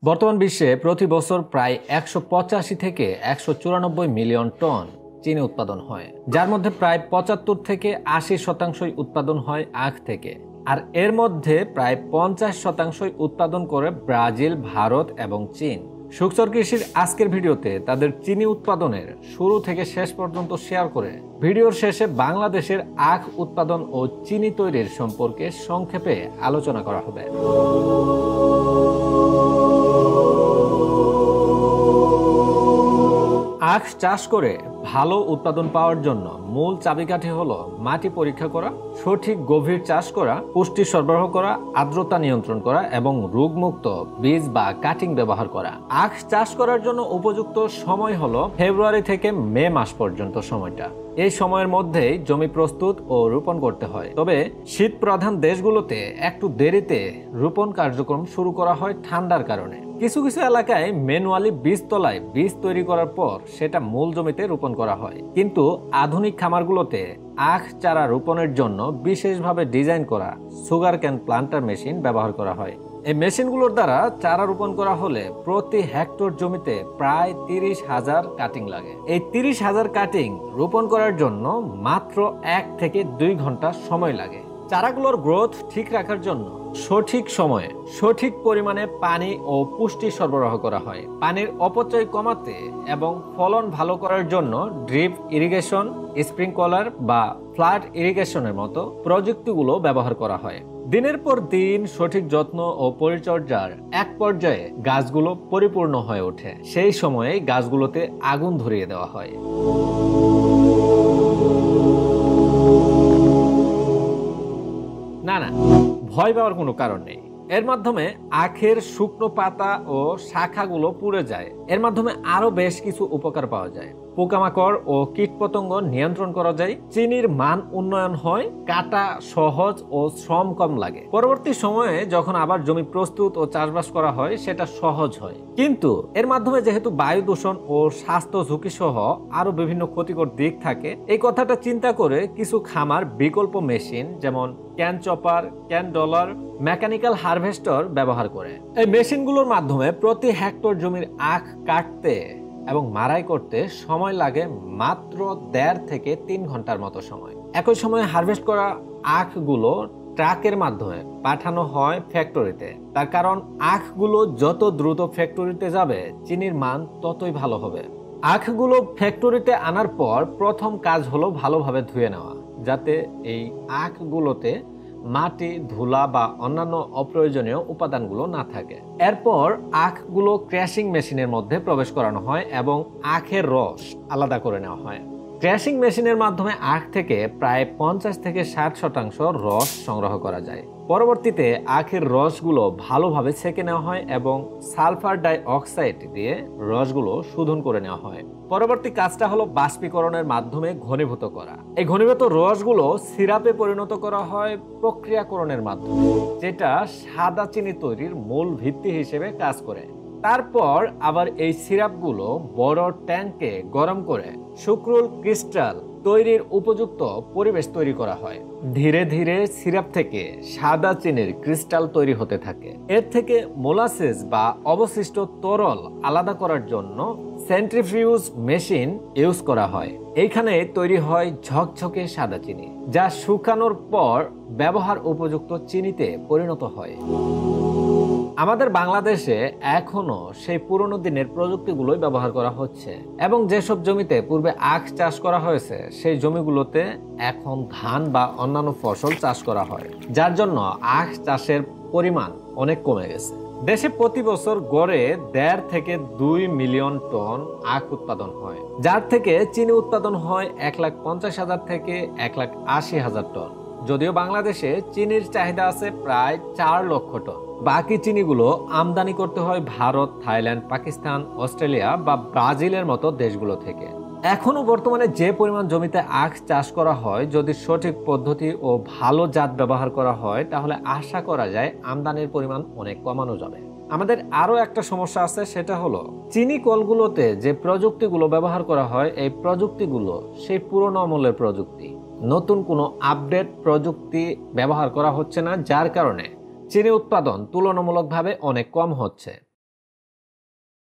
বর্তমান বিশ্বে প্রতি বছর প্রায় ১৮৫ থেকে ১৯৪ মিলিয়ন টন চিনি উৎপাদন হয়, যার মধ্যে প্রায় ৭৫ থেকে ৮০% উৎপাদন হয় আখ থেকে। আর এর মধ্যে প্রায় ৫০% উৎপাদন করে ব্রাজিল, ভারত এবং চীন। সুখচর কৃষির আজকের ভিডিওতে তাদের চিনি উৎপাদনের শুরু থেকে শেষ পর্যন্ত শেয়ার করে ভিডিওর শেষে বাংলাদেশের আখ উৎপাদন ও চিনি তৈরির সম্পর্কে সংক্ষেপে আলোচনা করা হবে। আখ চাষ করে ভালো উৎপাদন পাওয়ার জন্য মূল চাবিকাঠি হলো মাটি পরীক্ষা করা, সঠিক গভীর চাষ করা, পুষ্টি সরবরাহ করা, আর্দ্রতা নিয়ন্ত্রণ করা এবং রোগমুক্ত বীজ বা কাটিং ব্যবহার করা। আখ চাষ করার জন্য উপযুক্ত সময় হলো ফেব্রুয়ারি থেকে মে মাস পর্যন্ত সময়টা। এই সময়ের মধ্যেই জমি প্রস্তুত ও রোপণ করতে হয়। তবে শীত প্রধান দেশগুলোতে একটু দেরিতে রোপণ কার্যক্রম শুরু করা হয় ঠান্ডার কারণে। কিছু কিছু এলাকায় ম্যানুয়ালি বীজতলায় বীজ তৈরি করার পর সেটা মূল জমিতে রোপণ করা হয়, কিন্তু আধুনিক খামারগুলোতে আখ চারা রোপণের জন্য বিশেষভাবে ডিজাইন করা সুগার ক্যান প্লান্টার মেশিন ব্যবহার করা হয়। এই মেশিনগুলোর দ্বারা চারা রোপণ করা হলে প্রতি হেক্টর জমিতে প্রায় ৩০,০০০ কাটিং লাগে। এই ৩০,০০০ কাটিং রোপণ করার জন্য মাত্র ১ থেকে ২ ঘন্টা সময় লাগে। চারাগুলোর গ্রোথ ঠিক রাখার জন্য সঠিক সময়ে সঠিক পরিমাণে পানি ও পুষ্টি সরবরাহ করা হয়। পানির অপচয় কমাতে এবং ফলন ভালো করার জন্য ড্রিপ ইরিগেশন, স্প্রিংকলার বা ফ্লাড ইরিগেশনের মতো প্রযুক্তিগুলো ব্যবহার করা হয়। দিনের পর দিন সঠিক যত্ন ও পরিচর্যার এক পর্যায়ে গাছগুলো পরিপূর্ণ হয়ে ওঠে। সেই সময়ে গাছগুলোতে আগুন ধরিয়ে দেওয়া হয়। না, ভয় পাওয়ার কোনো কারণ নেই। এর মাধ্যমে আখের শুকনো পাতা ও শাখাগুলো পুড়ে যায়। এর মাধ্যমে আরো বেশ কিছু উপকার পাওয়া যায়। পোকামাকড় ও কীটপতঙ্গ নিয়ন্ত্রণ করা যায়, চিনির মান উন্নয়ন হয়, কাটা সহজ ও শ্রম কম লাগে। পরবর্তী সময়ে যখন আবার জমি প্রস্তুত ও চাষবাস করা হয় সেটা সহজ হয়। কিন্তু এর মাধ্যমে যেহেতু বায়ু দূষণ ও স্বাস্থ্য ঝুঁকি সহ আরো বিভিন্ন ক্ষতিকর দিক থাকে, এই কথাটা চিন্তা করে কিছু খামার বিকল্প মেশিন যেমন ক্যান চপার, ক্যান ডলার, মেকানিক্যাল হারভেস্টর ব্যবহার করে। এই মেশিনগুলোর মাধ্যমে প্রতি হেক্টর জমির আখ কাটতে এবং মাড়াই করতে সময় লাগে মাত্র ১.৫ থেকে ৩ ঘন্টার মতো সময়। একই সময়ে হারভেস্ট করা আখগুলো ট্রাকের মাধ্যমে পাঠানো হয় ফ্যাক্টরিতে। তার কারণ আখগুলো যত দ্রুত ফ্যাক্টরিতে যাবে চিনির মান ততই ভালো হবে। আখগুলো ফ্যাক্টরিতে আনার পর প্রথম কাজ হলো ভালোভাবে ধুয়ে নেওয়া, যাতে এই আখগুলোতে মাটি, ধুলা বা অন্যান্য অপ্রয়োজনীয় উপাদানগুলো না থাকে। এরপর আখগুলো ক্র্যাশিং মেশিনের মধ্যে প্রবেশ করানো হয় এবং আখের রস আলাদা করে নেওয়া হয়। ক্র্যাশিং মেশিনের মাধ্যমে আখ থেকে প্রায় ৫০ থেকে ৬০% রস সংগ্রহ করা যায়। পরবর্তীতে আখের রসগুলো ভালোভাবে ছেঁকে নেওয়া হয় এবং সালফার ডাই অক্সাইড দিয়ে রসগুলো শোধন করে নেওয়া হয়। পরবর্তী কাজটা হলো বাষ্পীকরণের মাধ্যমে ঘনীভূত করা। এই ঘনীভূত রসগুলো সিরাপে পরিণত করা হয় প্রক্রিয়াকরণের মাধ্যমে, যেটা সাদা চিনি তৈরির মূল ভিত্তি হিসেবে কাজ করে। তারপর আবার এই সিরাপগুলো বড় ট্যাঙ্কে গরম করে সুক্রোল ক্রিস্টাল তৈরির উপযুক্ত পরিবেশ তৈরি করা হয়। ধীরে ধীরে সিরাপ থেকে সাদা চিনির ক্রিস্টাল তৈরি হতে থাকে। এর থেকে মোলাসেস বা অবশিষ্ট তরল আলাদা করার জন্য সেন্ট্রিফিউজ মেশিন ইউজ করা হয়। এইখানে তৈরি হয় ঝকঝকে সাদা চিনি, যা শুকানোর পর ব্যবহার উপযুক্ত চিনিতে পরিণত হয়। আমাদের বাংলাদেশে এখনো সেই পুরনো দিনের প্রযুক্তিগুলোই ব্যবহার করা হচ্ছে এবং যেসব জমিতে পূর্বে আখ চাষ করা হয়েছে সেই জমিগুলোতে এখন ধান বা অন্যান্য ফসল চাষ করা হয়, যার জন্য আখ চাষের পরিমাণ অনেক কমে গেছে। দেশে প্রতি বছর গড়ে ১.৫ থেকে ২ মিলিয়ন টন আখ উৎপাদন হয়, যার থেকে চিনি উৎপাদন হয় ১,৫০,০০০ থেকে ১,৮০,০০০ টন। যদিও বাংলাদেশে চিনির চাহিদা আছে প্রায় ৪ লক্ষ টন। বাকি চিনিগুলো আমদানি করতে হয় ভারত, থাইল্যান্ড, পাকিস্তান, অস্ট্রেলিয়া বা ব্রাজিলের মতো দেশগুলো থেকে। এখনো বর্তমানে যে পরিমাণ জমিতে আখ চাষ করা হয়, যদি সঠিক পদ্ধতি ও ভালো জাত ব্যবহার করা হয় তাহলে আশা করা যায় আমদানির পরিমাণ অনেক কমানো যাবে। আমাদের আরো একটা সমস্যা আছে, সেটা হলো চিনি কলগুলোতে যে প্রযুক্তিগুলো ব্যবহার করা হয় এই প্রযুক্তিগুলো সেই পুরনো আমলের প্রযুক্তি। নতুন কোনো আপডেট প্রযুক্তি ব্যবহার করা হচ্ছে না, যার কারণে চিনি উৎপাদন তুলনামূলকভাবে অনেক কম হচ্ছে।